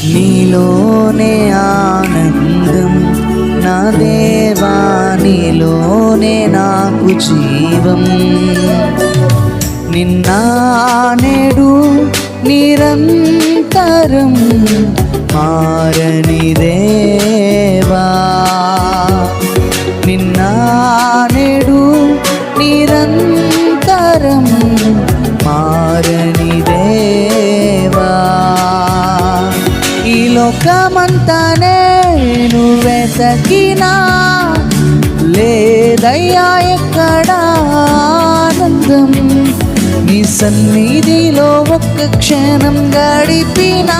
నీలోనే ఆనందం నా దేవా, నీలోనే నాకు జీవం. నిన్న నేడు నిరంతరం మారని దేవా, నిన్న నేడు నిరంతరం మారని దేవా. ఈ లోకమంతా నేను వెతకినా లేదయ్యా ఎక్కడా ఆనందం. నీ సన్నిధిలో ఒక్క క్షణం గడిపినా